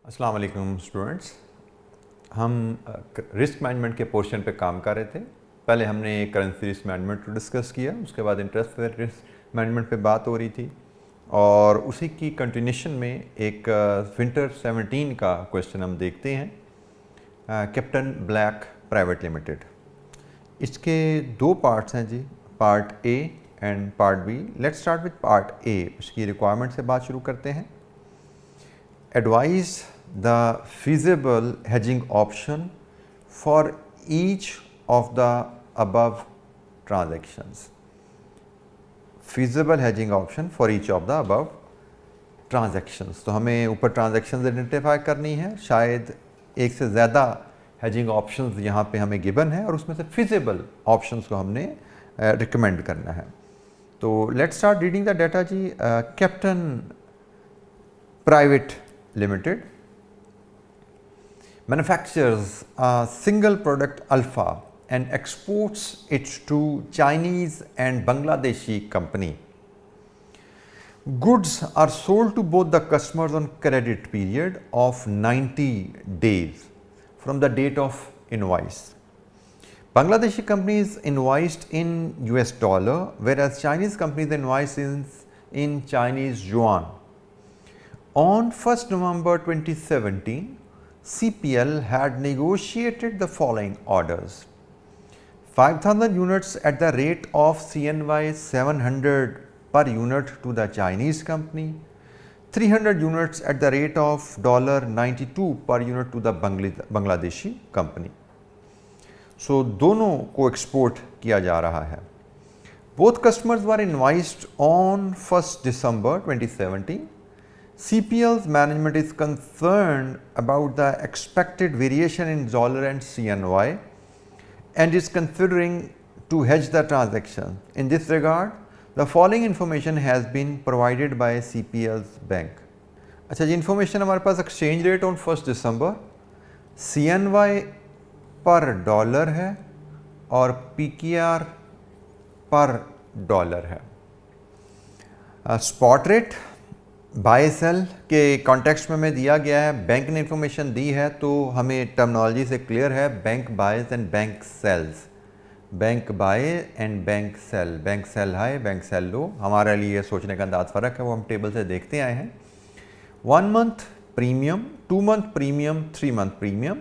अस्सलाम वालेकुम स्टूडेंट्स। हम रिस्क मैनेजमेंट के पोर्शन पे काम कर रहे थे। पहले हमने करेंसी रिस्क मैनेजमेंट को डिस्कस किया, उसके बाद इंटरेस्ट रेट रिस्क मैनेजमेंट पे बात हो रही थी और उसी की कंटिन्यूशन में एक विंटर 17 का क्वेश्चन हम देखते हैं, कैप्टन ब्लैक प्राइवेट लिमिटेड। इसके दो पार्ट्स हैं जी, part A and part B. Let's start with part A. इसकी रिक्वायरमेंट से बात शुरू करते हैं। Advise the feasible hedging option for each of the above transactions. Feasible hedging option for each of the above transactions. तो हमें ऊपर transactions identify करनी है, शायद एक से ज़्यादा hedging options यहाँ पे हमें गिवन है और उसमें से feasible options को हमने रिकमेंड करना है। तो let's start reading the data जी। Captain private Limited manufactures a single product alpha and exports it to Chinese and Bangladeshi company. Goods are sold to both the customers on credit period of 90 days from the date of invoice. Bangladeshi company is invoiced in US dollar, whereas Chinese company is invoiced in Chinese yuan. On 1st November 2017, CPL had negotiated the following orders: 5,000 units at the rate of CNY 700 per unit to the Chinese company, 300 units at the rate of $92 per unit to the Bangladeshi company. So दोनों को export किया जा रहा है। Both customers were invoiced on 1st December 2017. CPL's management is concerned about the expected variation in dollar and CNY and is considering to hedge the transaction. In this regard, the following information has been provided by CPL's bank. अच्छा जी, information हमारे पास exchange rate on 1st दिसंबर CNY पर dollar है और PKR पर dollar है। स्पॉट रेट बाय सेल के कॉन्टेक्स्ट में हमें दिया गया है, बैंक ने इन्फॉर्मेशन दी है तो हमें टर्मिनोलॉजी से क्लियर है, bank buys and bank sells. Bank buy and bank sell, bank sell high bank sell low, हमारे लिए सोचने का अंदाज फ़र्क है, वो हम टेबल से देखते आए हैं। 1 month premium, 2 month premium, 3 month premium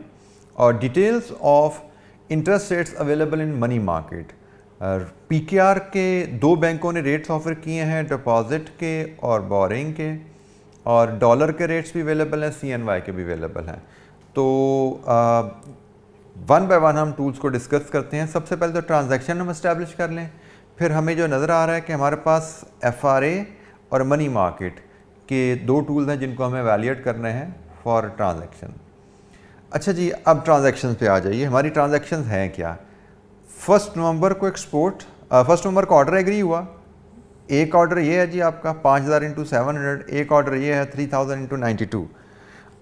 और details of interest rates available in money market. PKR के दो बैंकों ने रेट्स ऑफर किए हैं, डिपॉजिट के और बोरिंग के, और डॉलर के रेट्स भी अवेलेबल हैं, CNY के भी अवेलेबल हैं। तो वन बाय वन हम टूल्स को डिस्कस करते हैं। सबसे पहले तो ट्रांजैक्शन हम इस्टेब्लिश कर लें, फिर हमें जो नज़र आ रहा है कि हमारे पास FRA और मनी मार्केट के दो टूल्स हैं जिनको हमें वैल्यूएट करने हैं फॉर ट्रांजैक्शन। अच्छा जी, अब ट्रांजैक्शन पे आ जाइए। हमारी ट्रांजैक्शन हैं क्या? 1 नवंबर को एक्सपोर्ट, 1 नवंबर का ऑर्डर एग्री हुआ। एक ऑर्डर ये है जी आपका 5,000 इंटू 700, एक ऑर्डर ये है 3,000 इंटू 92।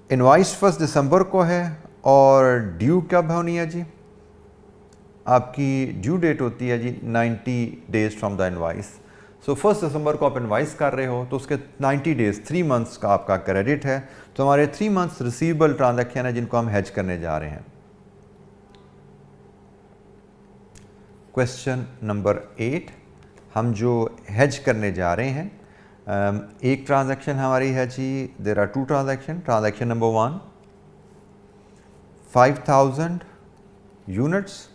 इनवाइस 1 दिसंबर को है और ड्यू कब होनी है जी? आपकी ड्यू डेट होती है जी 90 डेज फ्रॉम द इनवाइस। सो 1 दिसंबर को आप इनवाइस कर रहे हो तो उसके 90 डेज, 3 मंथ्स का आपका क्रेडिट है। तो हमारे 3 मंथ्स रिसीवेबल ट्रांजैक्शन है जिनको हम हेज करने जा रहे हैं। क्वेश्चन नंबर 8, हम जो हेज करने जा रहे हैं, एक ट्रांजैक्शन हमारी है जी, there are 2 transaction. Transaction number 1, 5,000 units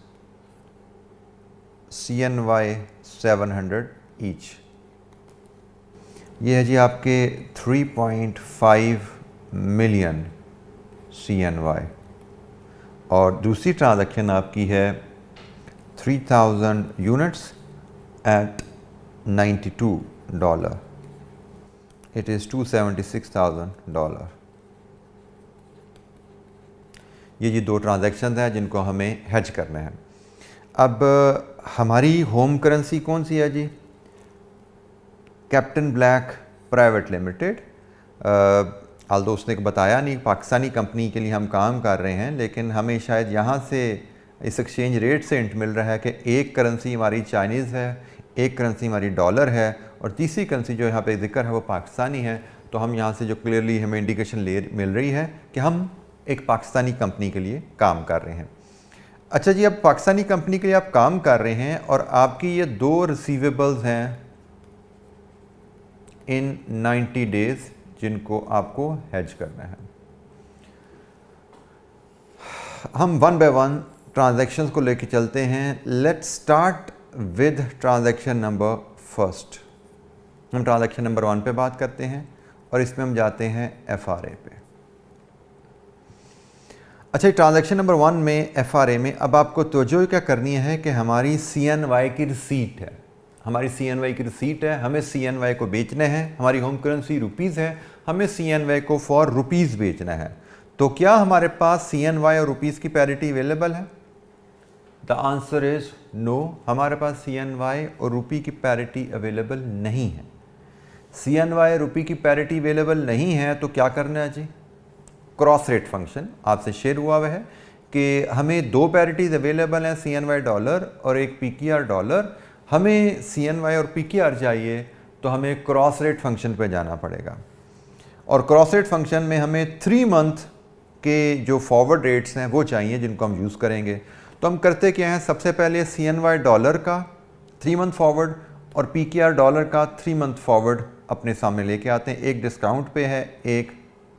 CNY 700 each. ये है जी आपके 3.5 मिलियन CNY। और दूसरी ट्रांजैक्शन आपकी है 3,000 units at $92. It is $276,000। ये जी 2 ट्रांजैक्शन हैं जिनको हमें हेज करना है। अब हमारी होम करेंसी कौन सी है जी? Captain black private limited. Although उसने बताया नहीं, पाकिस्तानी कंपनी के लिए हम काम कर रहे हैं, लेकिन हमें शायद यहाँ से इस एक्सचेंज रेट से इंट मिल रहा है कि एक करेंसी हमारी चाइनीज़ है, एक करेंसी हमारी डॉलर है और तीसरी करेंसी जो यहाँ पे जिक्र है वो पाकिस्तानी है। तो हम यहाँ से जो क्लियरली हमें इंडिकेशन मिल रही है कि हम एक पाकिस्तानी कंपनी के लिए काम कर रहे हैं। अच्छा जी, अब पाकिस्तानी कंपनी के लिए आप काम कर रहे हैं और आपकी ये 2 रिसीवेबल्स हैं इन 90 डेज जिनको आपको हेज करना है। हम वन बाय वन ट्रांजैक्शंस को लेके चलते हैं। Let's start with transaction number first. हम ट्रांजैक्शन नंबर 1 पे बात करते हैं और इसमें हम जाते हैं FRA पे। अच्छा, ट्रांजैक्शन नंबर 1 में FRA में अब आपको तवज्जो क्या करनी है कि हमारी CNY की रिसीट है। हमारी CNY की रिसीट है, हमें CNY को बेचना है। हमारी होम करेंसी रुपीज़ है, हमें CNY को फॉर रुपीज़ बेचना है। तो क्या हमारे पास CNY और रुपीज़ की पैरिटी अवेलेबल है? The answer is no. हमारे पास CNY और रुपी की पैरिटी अवेलेबल नहीं है। CNY रुपी की पैरिटी अवेलेबल नहीं है तो क्या करना है जी? क्रॉस रेट फंक्शन आपसे शेयर हुआ हुआ है कि हमें 2 पैरिटीज अवेलेबल हैं, CNY डॉलर और एक PKR डॉलर। हमें CNY और PKR चाहिए तो हमें क्रॉस रेट फंक्शन पे जाना पड़ेगा और क्रॉस रेट फंक्शन में हमें 3 मंथ के जो फॉरवर्ड रेट्स हैं वो चाहिए जिनको हम यूज़ करेंगे। तो हम करते क्या हैं, सबसे पहले CNY डॉलर का 3 मंथ फॉरवर्ड और PKR डॉलर का 3 मंथ फॉरवर्ड अपने सामने लेके आते हैं। एक डिस्काउंट पे है, एक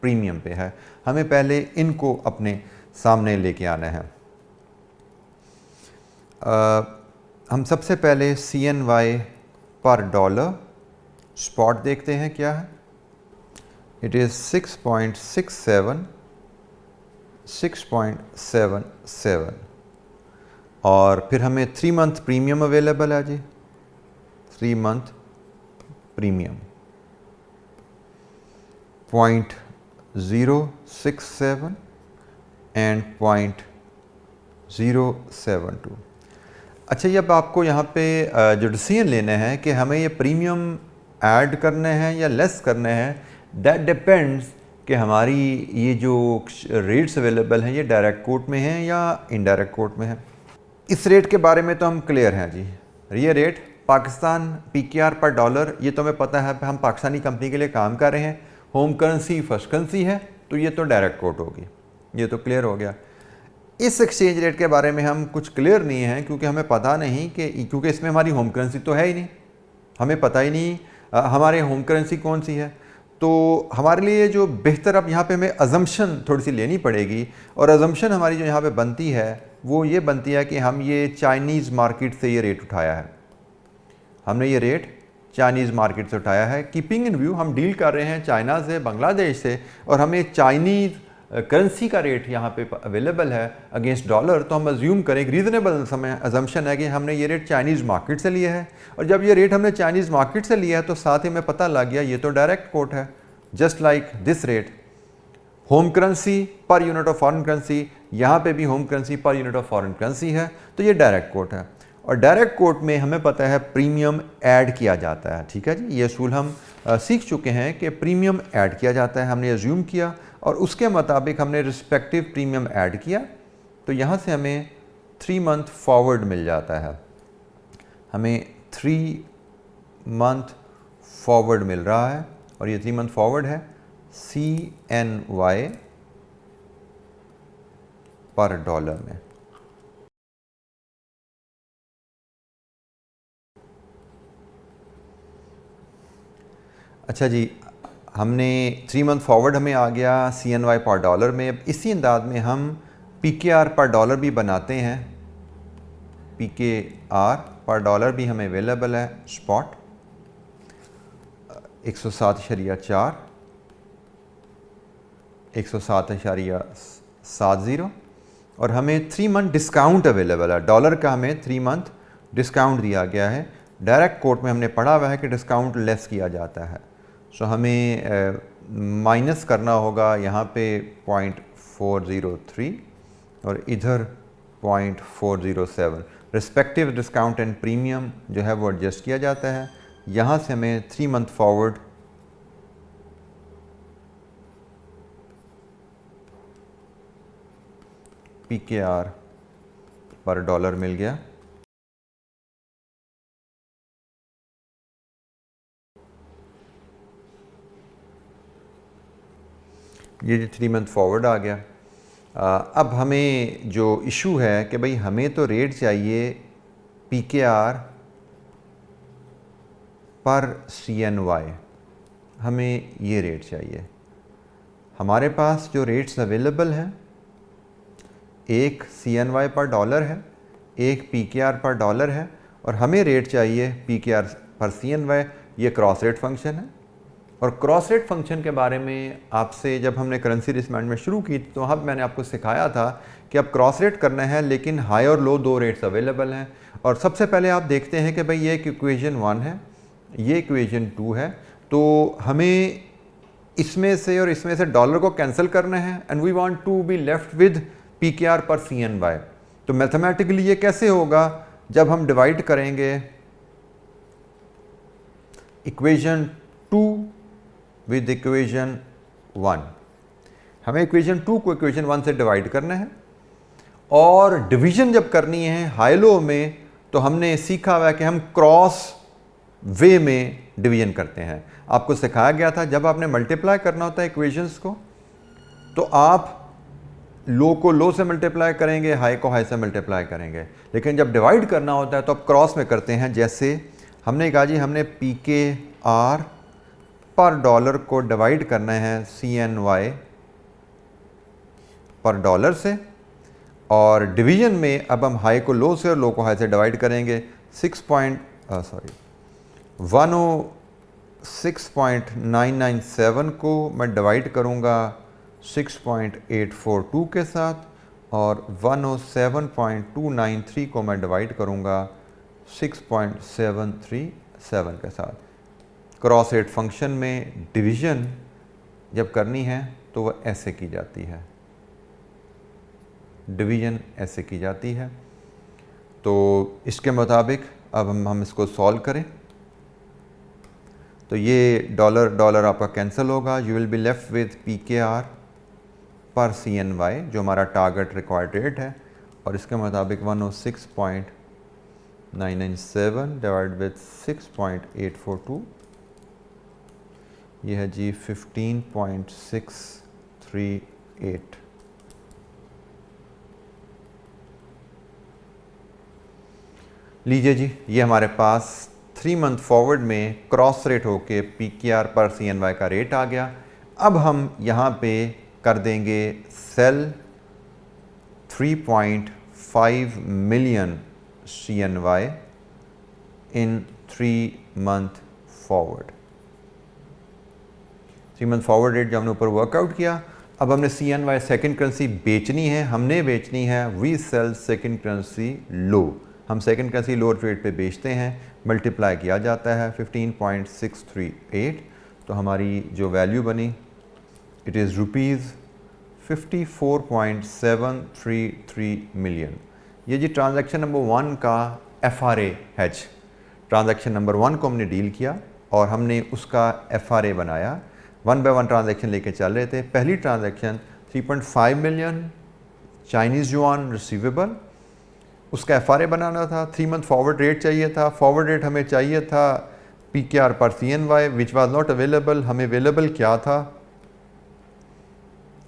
प्रीमियम पे है। हमें पहले इनको अपने सामने लेके आना है। हम सबसे पहले CNY पर डॉलर स्पॉट देखते हैं क्या है। इट इज़ 6.77 और फिर हमें 3 मंथ प्रीमियम अवेलेबल है जी। 3 मंथ प्रीमियम 0.067 एंड 0.072। अच्छा, ये अब आपको यहाँ पे जो डिसीजन लेना है कि हमें ये प्रीमियम ऐड करने हैं या लेस करने हैं, दैट डिपेंड्स कि हमारी ये जो रेट्स अवेलेबल हैं ये डायरेक्ट कोट में हैं या इनडायरेक्ट कोट में हैं। इस रेट के बारे में तो हम क्लियर हैं जी। ये रेट पाकिस्तान PKR पर डॉलर, ये तो हमें पता है, हम पाकिस्तानी कंपनी के लिए काम कर रहे हैं। होम करेंसी फर्स्ट करेंसी है तो ये तो डायरेक्ट कोट होगी, ये तो क्लियर हो गया। इस एक्सचेंज रेट के बारे में हम कुछ क्लियर नहीं है क्योंकि हमें पता नहीं कि, क्योंकि इसमें हमारी होम करेंसी तो है ही नहीं, हमें पता ही नहीं हमारे होम करेंसी कौन सी है। तो हमारे लिए जो बेहतर, अब यहाँ पे हमें अजम्पशन थोड़ी सी लेनी पड़ेगी और अजम्पशन हमारी जो यहाँ पे बनती है वो ये बनती है कि हम ये चाइनीज़ मार्केट से ये रेट उठाया है। हमने ये रेट चाइनीज़ मार्केट से उठाया है। कीपिंग इन व्यू हम डील कर रहे हैं चाइना से, बांग्लादेश से, और हमें चाइनीज़ करेंसी का रेट यहाँ पे अवेलेबल है अगेंस्ट डॉलर। तो हम अज्यूम करें, एक रीज़नेबल समय अजम्पशन है कि हमने ये रेट चाइनीज़ मार्केट से लिया है और जब ये रेट हमने चाइनीज़ मार्केट से लिया है तो साथ ही हमें पता लग गया ये तो डायरेक्ट कोट है। Just like this rate, home currency per unit of foreign currency, यहाँ पे भी home currency per unit of foreign currency है, तो ये डायरेक्ट कोट है। और डायरेक्ट कोट में हमें पता है प्रीमियम ऐड किया जाता है। ठीक है जी, ये असूल हम सीख चुके हैं कि प्रीमियम ऐड किया जाता है। हमने अज्यूम किया और उसके मुताबिक हमने रिस्पेक्टिव प्रीमियम ऐड किया, तो यहाँ से हमें 3 मंथ फॉरवर्ड मिल जाता है। हमें 3 मंथ फॉरवर्ड मिल रहा है और ये 3 मंथ फॉरवर्ड है CNY पर डॉलर में। अच्छा जी, हमने 3 मंथ फॉरवर्ड हमें आ गया CNY पर डॉलर में। अब इसी अंदाज में हम PKR पर डॉलर भी बनाते हैं। PKR पर डॉलर भी हमें अवेलेबल है स्पॉट 107.4, 107.70 और हमें 3 मंथ डिस्काउंट अवेलेबल है। डॉलर का हमें 3 मंथ डिस्काउंट दिया गया है। डायरेक्ट कोट में हमने पढ़ा हुआ है कि डिस्काउंट लेस किया जाता है। सो हमें माइनस करना होगा यहाँ पे 0.403 और इधर 0.407। रिस्पेक्टिव डिस्काउंट एंड प्रीमियम जो है वो एडजस्ट किया जाता है। यहाँ से हमें 3 मंथ फॉरवर्ड PKR पर डॉलर मिल गया। ये जी 3 मंथ फॉरवर्ड आ गया। अब हमें जो इशू है कि भाई हमें तो रेट चाहिए PKR पर CNY, हमें ये रेट चाहिए। हमारे पास जो रेट्स अवेलेबल हैं, एक CNY पर डॉलर है, एक PKR पर डॉलर है, और हमें रेट चाहिए PKR पर CNY। ये क्रॉस रेट फंक्शन है। और क्रॉस रेट फंक्शन के बारे में आपसे जब हमने करेंसी रिस्क मैनेजमेंट शुरू की तो वहाँ मैंने आपको सिखाया था कि अब क्रॉस रेट करना है, लेकिन हाई और लो दो रेट्स अवेलेबल हैं। और सबसे पहले आप देखते हैं कि भाई ये एक इक्वेशन 1 है, ये इक्वेशन 2 है, तो हमें इसमें से और इसमें से डॉलर को कैंसिल करना है and we want to be left with PKR per CNY। तो मैथमेटिकली ये कैसे होगा, जब हम डिवाइड करेंगे इक्वेशन 2 विद इक्वेशन 1, हमें इक्वेशन 2 को इक्वेशन 1 से डिवाइड करना है। और डिवीजन जब करनी है हाई लो में, तो हमने सीखा हुआ है कि हम क्रॉस वे में डिवीजन करते हैं। आपको सिखाया गया था जब आपने मल्टीप्लाई करना होता है इक्वेशंस को, तो आप लो को लो से मल्टीप्लाई करेंगे, हाई को हाई से मल्टीप्लाई करेंगे। लेकिन जब डिवाइड करना होता है तो आप क्रॉस में करते हैं। जैसे हमने कहा जी हमने PKR पर डॉलर को डिवाइड करना है CNY पर डॉलर से, और डिवीजन में अब हम हाई को लो से और लो को हाई से डिवाइड करेंगे। 106.997 को मैं डिवाइड करूंगा 6.842 के साथ, और 107.293 को मैं डिवाइड करूंगा 6.737 के साथ। क्रॉस रेट फंक्शन में डिवीजन जब करनी है तो वह ऐसे की जाती है, डिवीजन ऐसे की जाती है। तो इसके मुताबिक अब हम इसको सॉल्व करें तो ये डॉलर डॉलर आपका कैंसिल होगा। You will be left with PKR per CNY जो हमारा टारगेट रिक्वायर्ड रेट है, और इसके मुताबिक 106.997 डिवाइड विद 6.842, ये है जी 15.638। लीजिए जी, ये हमारे पास 3 मंथ फॉरवर्ड में क्रॉस रेट होके PKR पर CNY का रेट आ गया। अब हम यहाँ पे कर देंगे सेल 3.5 मिलियन CNY इन 3 month forward. 3 month forward rate जो हमने ऊपर वर्कआउट किया, अब हमने CNY सेकेंड करेंसी बेचनी है, हमने बेचनी है वी सेल सेकेंड करेंसी लो। हम सेकेंड करेंसी लो रेट पे बेचते हैं, मल्टीप्लाई किया जाता है 15.638, तो हमारी जो वैल्यू बनी इट इज़ ₹54.733 मिलियन। ये जी ट्रांजैक्शन नंबर 1 का FRA हैज, ट्रांजैक्शन नंबर 1 को हमने डील किया और हमने उसका FRA बनाया। 1 बाय 1 ट्रांजैक्शन लेके चल रहे थे। पहली transaction 3.5 million Chinese yuan receivable, उसका FRA बनाना था। 3 मंथ फॉरवर्ड रेट चाहिए था। फॉरवर्ड रेट हमें चाहिए था PKR per CNY which was not available. हमें अवेलेबल क्या था?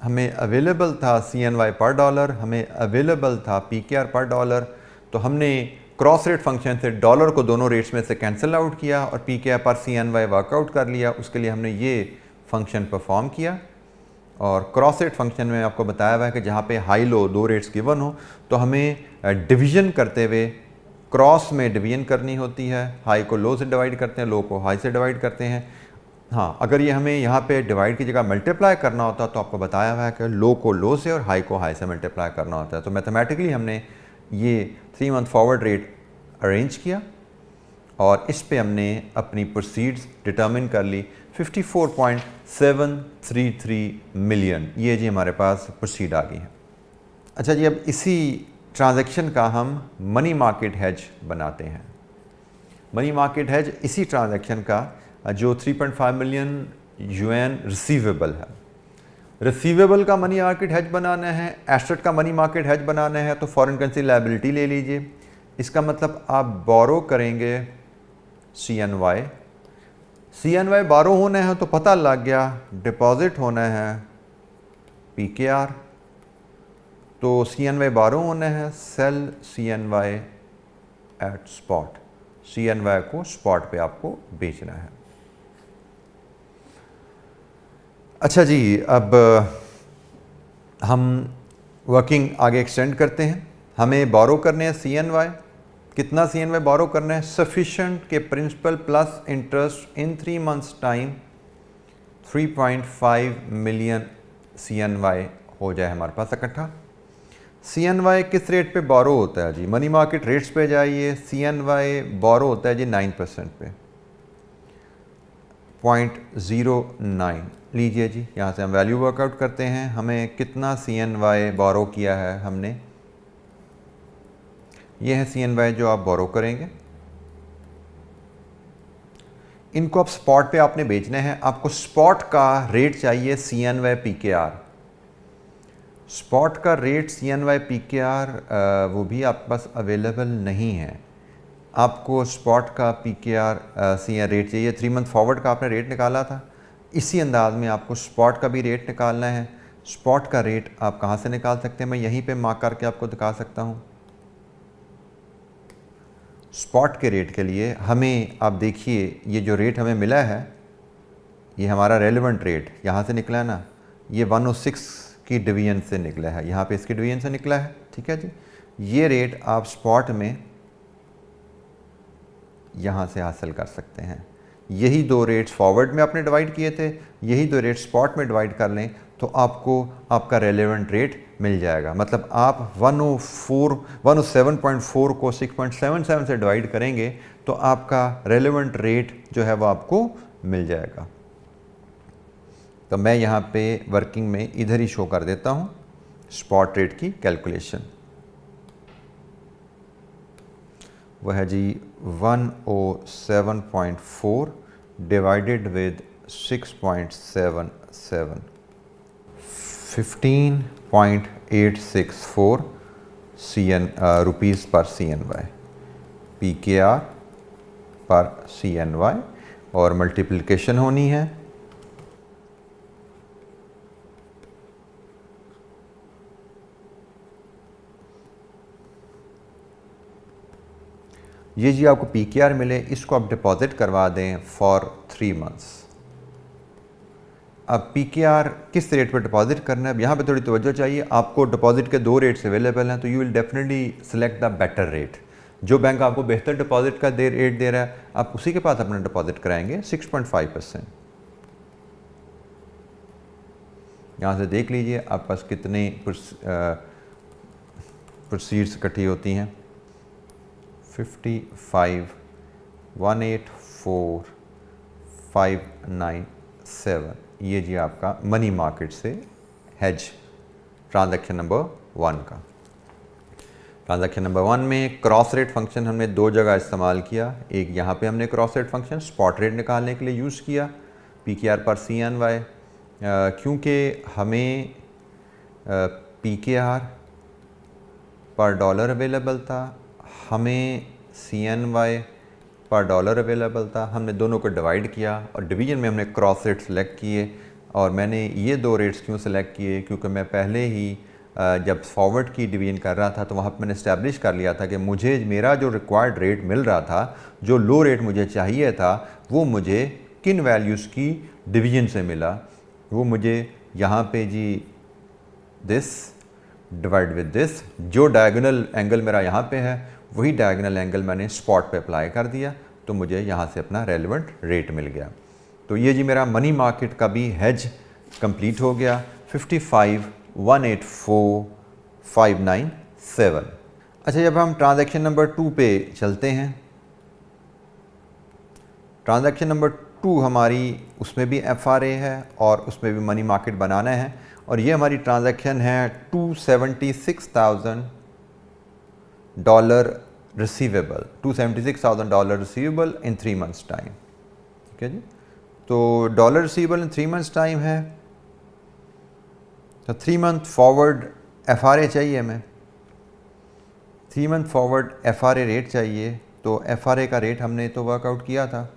हमें अवेलेबल था CNY पर डॉलर, हमें अवेलेबल था PKR पर डॉलर। तो हमने क्रॉस रेट फंक्शन से डॉलर को दोनों रेट्स में से कैंसिल आउट किया और PKR पर CNY वर्कआउट कर लिया। उसके लिए हमने ये फंक्शन परफॉर्म किया। और क्रॉस रेट फंक्शन में आपको बताया हुआ है कि जहाँ पे हाई लो दो रेट्स गिवन हो तो हमें डिवीजन करते हुए क्रॉस में डिवीजन करनी होती है। हाई को लो से डिवाइड करते हैं, लो को हाई से डिवाइड करते हैं। हाँ, अगर ये हमें यहाँ पे डिवाइड की जगह मल्टीप्लाई करना होता तो आपको बताया हुआ है कि लो को लो से और हाई को हाई से मल्टीप्लाई करना होता है। तो मैथमेटिकली हमने ये 3 मंथ फॉरवर्ड रेट अरेंज किया और इस पे हमने अपनी प्रोसीड्स डिटर्मिन कर ली। 54.733 मिलियन, ये जी हमारे पास प्रोसीड आ गई है। अच्छा जी, अब इसी ट्रांजैक्शन का हम मनी मार्केट हेज बनाते हैं। मनी मार्केट हेज इसी ट्रांजैक्शन का जो 3.5 मिलियन यूएन रिसीवेबल है, रिसीवेबल का मनी मार्केट हेज बनाना है, एसेट का मनी मार्केट हेज बनाना है। तो फॉरेन करेंसी लायबिलिटी ले लीजिए। इसका मतलब आप बोरो करेंगे CNY बोरो होना है तो पता लग गया, डिपॉजिट होना है PKR, तो CNY बारो होना है, sell CNY at spot, CNY को स्पॉट पे आपको बेचना है। अच्छा जी, अब हम वर्किंग आगे एक्सटेंड करते हैं। हमें बोरो करने हैं CNY, कितना CNY बोरो करना है? सफिशेंट के principal plus interest in 3 months time 3.5 million CNY हो जाए हमारे पास इकट्ठा। CNY किस रेट पे बोरो होता है जी? मनी मार्केट रेट्स पे जाइए, CNY बोरो होता है जी 9% पे, 0.09 लीजिए जी। यहाँ से हम वैल्यू वर्कआउट करते हैं, हमें कितना CNY बोरो किया है हमने, ये है CNY जो आप बोरो करेंगे। इनको आप स्पॉट पे आपने बेचने हैं, आपको स्पॉट का रेट चाहिए CNY PKR। स्पॉट का रेट CNY PKR वो भी आपके पास अवेलेबल नहीं है। आपको स्पॉट का PKR CN रेट चाहिए। 3 मंथ फॉरवर्ड का आपने रेट निकाला था, इसी अंदाज में आपको स्पॉट का भी रेट निकालना है। स्पॉट का रेट आप कहाँ से निकाल सकते हैं? मैं यहीं पे मार्क करके आपको दिखा सकता हूँ। स्पॉट के रेट के लिए हमें, आप देखिए ये जो रेट हमें मिला है, ये हमारा रेलेवेंट रेट यहाँ से निकला है ना, ये 106 की डिवीजन से निकला है, यहाँ पे इसकी डिवीजन से निकला है, ठीक है जी। ये रेट आप स्पॉट में यहाँ से हासिल कर सकते हैं। यही 2 रेट्स फॉरवर्ड में आपने डिवाइड किए थे, यही 2 रेट स्पॉट में डिवाइड कर लें तो आपको आपका रेलेवेंट रेट मिल जाएगा। मतलब आप 107.4 को 6.77 से डिवाइड करेंगे तो आपका रेलेवेंट रेट जो है वो आपको मिल जाएगा। तो मैं यहाँ पे वर्किंग में इधर ही शो कर देता हूँ स्पॉट रेट की कैलकुलेशन। वह है जी 107.4 डिवाइडेड विद 6.77, 15.864 रुपीज़ पर CNY, PKR पर CNY, और मल्टीप्लिकेशन होनी है ये जी। आपको PKR मिले, इसको आप डिपॉजिट करवा दें फॉर 3 मंथ्स। अब PKR किस रेट पर डिपॉजिट करना है, अब यहाँ पे थोड़ी तवज्जो चाहिए। आपको डिपॉजिट के 2 रेट्स अवेलेबल हैं, तो you will definitely select the better rate. जो बैंक आपको बेहतर डिपॉजिट का रेट दे रहा है, आप उसी के पास अपना डिपॉजिट कराएंगे। 6.5%। यहाँ से देख लीजिए आपके पास कितने प्रोसीड्स इकट्ठी होती हैं। 55,184,597, ये जी आपका मनी मार्केट से हेज ट्रांजैक्शन नंबर 1 का। ट्रांजैक्शन नंबर 1 में क्रॉस रेट फंक्शन हमने 2 जगह इस्तेमाल किया। एक यहाँ पे हमने cross rate function spot rate निकालने के लिए यूज़ किया PKR पर CNY, क्योंकि हमें PKR पर डॉलर अवेलेबल था, हमें CNY पर डॉलर अवेलेबल था। हमने दोनों को डिवाइड किया और डिवीजन में हमने क्रॉस रेट सेलेक्ट किए। और मैंने ये 2 रेट्स क्यों सेलेक्ट किए, क्योंकि मैं पहले ही जब फॉरवर्ड की डिवीजन कर रहा था तो वहाँ पर मैंने इस्टेब्लिश कर लिया था कि मुझे मेरा जो रिक्वायर्ड रेट मिल रहा था, जो लो रेट मुझे चाहिए था, वो मुझे किन वैल्यूज़ की डिवीजन से मिला। वो मुझे यहाँ पे जी दिस डिवाइड विद दिस, जो डायगोनल एंगल मेरा यहाँ पे है वही डायगोनल एंगल मैंने स्पॉट पे अप्लाई कर दिया, तो मुझे यहाँ से अपना रेलेवेंट रेट मिल गया। तो ये जी मेरा मनी मार्केट का भी हेज कंप्लीट हो गया। 55,184,597। अच्छा, जब हम ट्रांजैक्शन नंबर 2 पे चलते हैं, ट्रांजैक्शन नंबर 2 हमारी, उसमें भी FRA है और उसमें भी मनी मार्केट बनाना है। और ये हमारी ट्रांजैक्शन है $276,000 रिसीवेबल, $276,000 रिसीवेबल इन 3 मंथ्स टाइम। ठीक है जी, तो डॉलर रिसीवेबल इन 3 मंथ्स टाइम है, तो 3 मंथ फॉरवर्ड FRA चाहिए हमें, 3 मंथ फॉरवर्ड FRA रेट चाहिए। तो FRA का रेट हमने तो वर्कआउट किया था,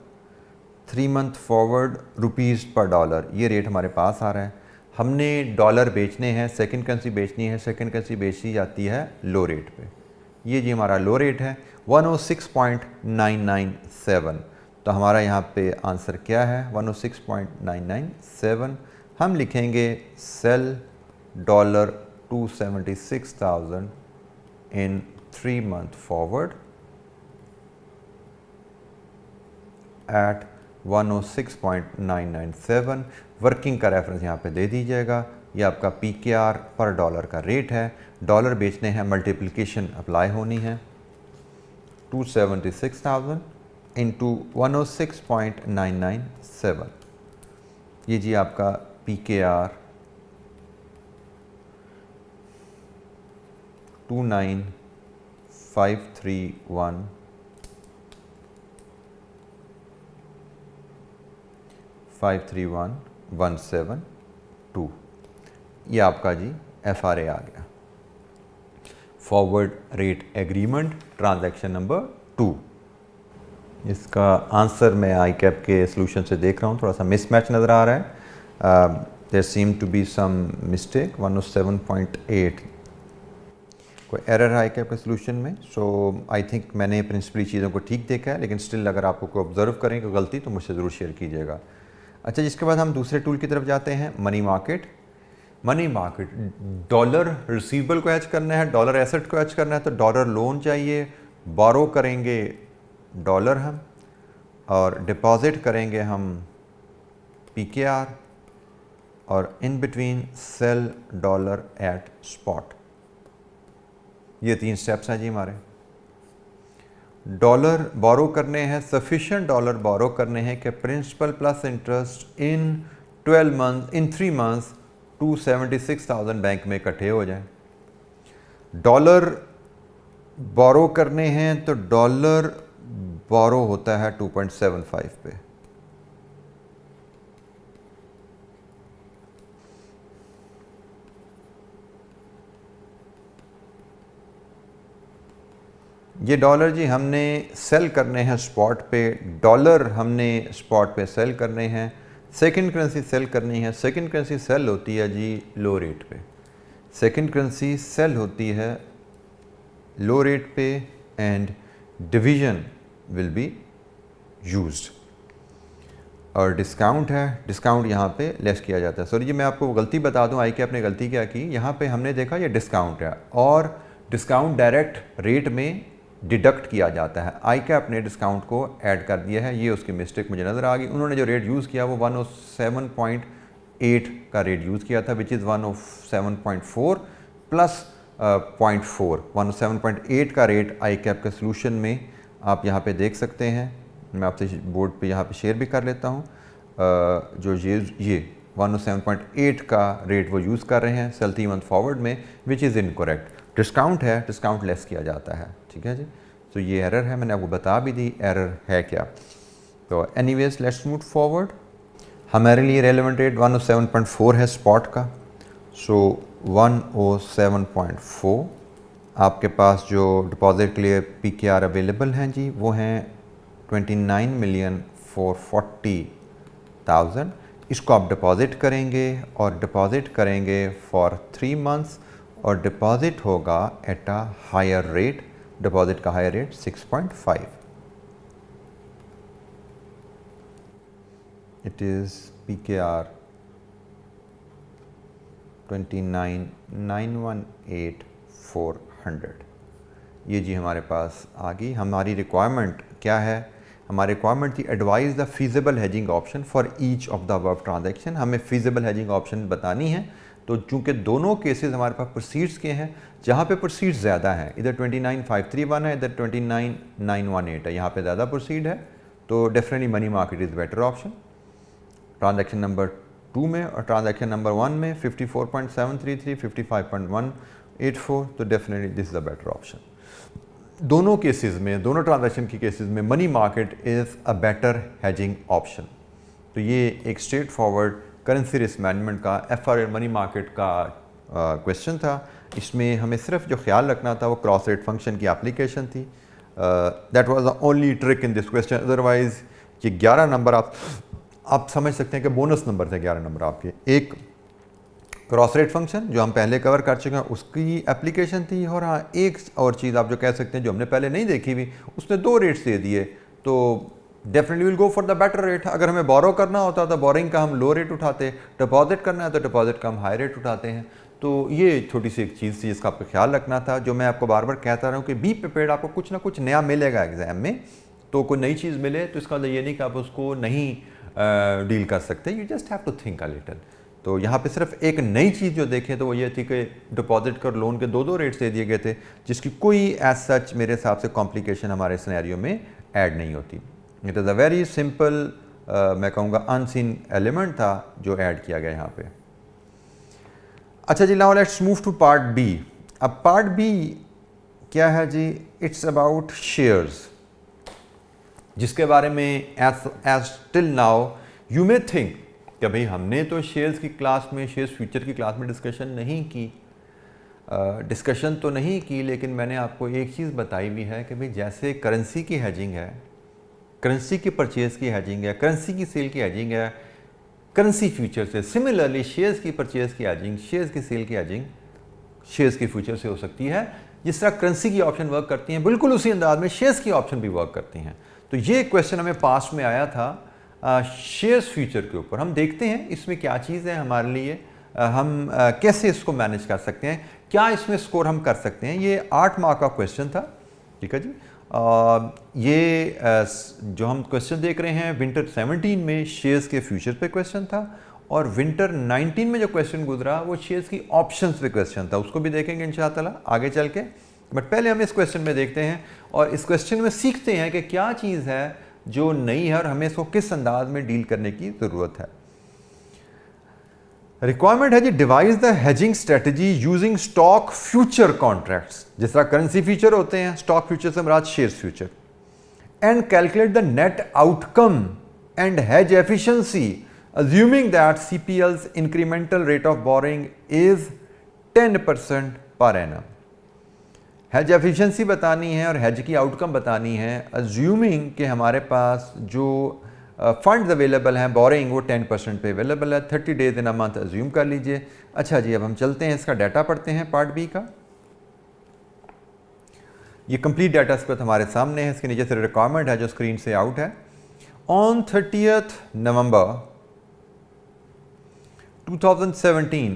3 मंथ फॉरवर्ड रुपीज़ पर डॉलर, ये रेट हमारे पास आ रहा है। हमने डॉलर बेचने हैं, सेकंड करेंसी बेचनी है, सेकंड करेंसी बेची जाती है लो रेट पे। ये जी हमारा लो रेट है 106.997। तो हमारा यहाँ पे आंसर क्या है 106.997। हम लिखेंगे sell $276,000 in 3 month forward at 106.997। Working का रेफरेंस यहाँ पे दे दीजिएगा। ये आपका PKR पर डॉलर का रेट है। डॉलर बेचने हैं, मल्टीप्लिकेशन अप्लाई होनी है 276,000 इंटू 106.997। ये जी आपका PKR 29531,531,172। ये आपका जी FRA आ गया, forward rate agreement, transaction number 2। इसका आंसर मैं ICAP के सोल्यूशन से देख रहा हूँ, थोड़ा सा मिसमैच नज़र आ रहा है। There seem to be some mistake 107.8 कोई एरर है ICAP के सोल्यूशन में। सो आई थिंक मैंने प्रिंसिपली चीज़ों को ठीक देखा है, लेकिन स्टिल अगर आपको कोई ऑब्जर्व करें कोई गलती तो मुझसे ज़रूर शेयर कीजिएगा। अच्छा, जिसके बाद हम दूसरे टूल की तरफ जाते हैं, money market. Money market, dollar receivable को हैज करना है, डॉलर एसेट को हैज करना है, तो डॉलर लोन चाहिए, बोरो करेंगे डॉलर हम, और डिपॉजिट करेंगे हम PKR, और in between sell dollar at spot. ये 3 स्टेप्स हैं जी हमारे। डॉलर बोरो करने हैं, सफिशिएंट डॉलर बोरो करने हैं कि principal plus interest in 12 month in 3 months 276,000 bank में इकट्ठे हो जाएं। डॉलर बोरो करने हैं तो डॉलर बोरो होता है 2.75 पे। ये डॉलर जी हमने सेल करने हैं स्पॉट पे, डॉलर हमने स्पॉट पे सेल करने हैं। सेकंड करेंसी सेल करनी है, सेकंड करेंसी सेल होती है जी लो रेट पे, सेकंड करेंसी सेल होती है लो रेट पे, and division will be used. और डिस्काउंट है, डिस्काउंट यहाँ पे लेस किया जाता है। सॉरी जी, मैं आपको गलती बता दूँ, ICAP ने गलती क्या की, यहाँ पे हमने देखा ये डिस्काउंट है और डिस्काउंट डायरेक्ट रेट में डिडक्ट किया जाता है। ICAP ने डिस्काउंट को ऐड कर दिया है, ये उसकी मिस्टेक मुझे नज़र आ गई। उन्होंने जो रेट यूज़ किया वो 107.8 का रेट यूज़ किया था, विच इज़ 107.4 प्लस 0.4। 107.8 का रेट ICAP के सोल्यूशन में आप यहाँ पे देख सकते हैं। मैं आपसे बोर्ड पे यहाँ पे शेयर भी कर लेता हूँ। जो ये 107.8 का रेट वो यूज़ कर रहे हैं सेल 3 मंथ फॉरवर्ड में, विच इज़ इनकरेक्ट। डिस्काउंट है, डिस्काउंट लेस किया जाता है, ठीक है जी। तो ये एरर है, मैंने आपको बता भी दी एरर है क्या। तो एनीवेज लेट्स मूव फॉरवर्ड। हमारे लिए रेलेवेंट रेट 107.4 है स्पॉट का। सो 107.4 आपके पास जो डिपॉजिट के लिए PKR अवेलेबल हैं जी वो हैं 29,440,000। इसको आप डिपॉजिट करेंगे और डिपॉजिट करेंगे फॉर 3 मंथ्स, और डिपॉजिट होगा at a higher rate. Deposit का higher rate 6.5। It is PKR 29,918,400। ये जी हमारे पास आ गई। हमारी रिक्वायरमेंट क्या है? हमारी रिक्वायरमेंट थी advise the feasible hedging option for each of the above transaction. हमें फीजिबल हेजिंग ऑप्शन बतानी है। तो चूंकि दोनों केसेस हमारे पास प्रोसीड्स के हैं, जहाँ पे प्रोसीड्स ज़्यादा हैं, इधर 29,531 है, इधर 29,918 है, यहाँ पे ज़्यादा प्रोसीड है, तो definitely money market is better option. Transaction number 2 में और ट्रांजैक्शन नंबर 1 में 54.733, 55.184, तो definitely this is the better option. दोनों केसेस में, दोनों ट्रांजैक्शन की केसेस में money market is a better hedging option. तो ये एक straight forward currency risk management का FRA मनी मार्केट का क्वेश्चन था। इसमें हमें सिर्फ जो ख्याल रखना था वो क्रॉस रेट फंक्शन की एप्लीकेशन थी। That was the only trick in this question. Otherwise ये 11 नंबर आप समझ सकते हैं कि बोनस नंबर थे 11 नंबर आपके। एक क्रॉस रेट फंक्शन जो हम पहले कवर कर चुके हैं उसकी एप्लीकेशन थी। और हाँ, एक और चीज़ आप जो कह सकते हैं जो हमने पहले नहीं देखी हुई, उसने 2 रेट्स दे दिए, तो definitely will go for the better rate. अगर हमें बोरो करना होता तो बोरिंग का हम लो रेट उठाते, डिपॉजिट करना है तो डिपॉजिट का हम हाई रेट उठाते हैं। तो ये छोटी सी एक चीज़ थी जिसका आपको ख्याल रखना था। जो मैं आपको बार बार कहता रहा हूँ कि बी प्रिपेयर्ड, आपको कुछ ना कुछ नया मिलेगा एग्जाम में। तो कोई नई चीज़ मिले तो इसका मतलब ये नहीं कि आप उसको नहीं डील कर सकते, you just have to think a little. तो यहाँ पे सिर्फ एक नई चीज़ जो देखें तो वो ये थी कि डिपॉजिट कर लोन के 2 रेट्स दे दिए गए थे, जिसकी कोई एज सच मेरे हिसाब से कॉम्प्लिकेशन हमारे सिनेरियो में ऐड नहीं होती। It is a very simple, मैं कहूँगा अनसीन एलिमेंट था जो ऐड किया गया यहाँ पे। अच्छा जी, now let's move to part B. अब पार्ट बी क्या है जी? इट्स अबाउट शेयर्स, जिसके बारे में as till now you may think कि भाई हमने तो शेयर्स की क्लास में, शेयर्स फ्यूचर की क्लास में डिस्कशन नहीं की, लेकिन मैंने आपको एक चीज़ बताई भी है कि भाई जैसे करेंसी की हेजिंग है, करेंसी की परचेज़ की हेजिंग है, करेंसी की सेल की हेजिंग है करेंसी फ्यूचर से, सिमिलरली शेयर्स की परचेज़ की हेजिंग, शेयर्स की सेल की हेजिंग शेयर्स की फ्यूचर से हो सकती है। जिस तरह करेंसी की ऑप्शन वर्क करती हैं, बिल्कुल उसी अंदाज में शेयर्स की ऑप्शन भी वर्क करती हैं। तो ये क्वेश्चन हमें पास्ट में आया था शेयर्स फ्यूचर के ऊपर। हम देखते हैं इसमें क्या चीज़ है हमारे लिए, हम कैसे इसको मैनेज कर सकते हैं, क्या इसमें स्कोर हम कर सकते हैं। ये 8 मार्क का क्वेश्चन था, ठीक है जी। ये जो हम क्वेश्चन देख रहे हैं विंटर 17 में शेयर्स के फ्यूचर पे क्वेश्चन था, और विंटर 19 में जो क्वेश्चन गुजरा वो शेयर्स की ऑप्शंस पे क्वेश्चन था। उसको भी देखेंगे इंशाअल्लाह आगे चल के, बट पहले हम इस क्वेश्चन में देखते हैं और इस क्वेश्चन में सीखते हैं कि क्या चीज़ है जो नई है और हमें इसको किस अंदाज में डील करने की ज़रूरत है। रिक्वायरमेंट है जी, devise the hedging strategy using stock future contracts. जिस तरह करेंसी फ्यूचर होते हैं, स्टॉक फ्यूचर से मुराद shares future, and calculate the net outcome and hedge efficiency assuming that CPL's incremental rate of borrowing is 10% पर annum। Hedge efficiency बतानी है और हेज की आउटकम बतानी है, अज्यूमिंग कि हमारे पास जो फंड्स अवेलेबल हैं बोरिंग वो 10% पे अवेलेबल है, 30 days in a month assume कर लीजिए। अच्छा जी, अब हम चलते हैं इसका डाटा पढ़ते हैं पार्ट बी का। ये कंप्लीट डाटा इस वक्त हमारे सामने है, इसके नीचे से रिक्वायरमेंट है जो स्क्रीन से आउट है। On 30 November 2017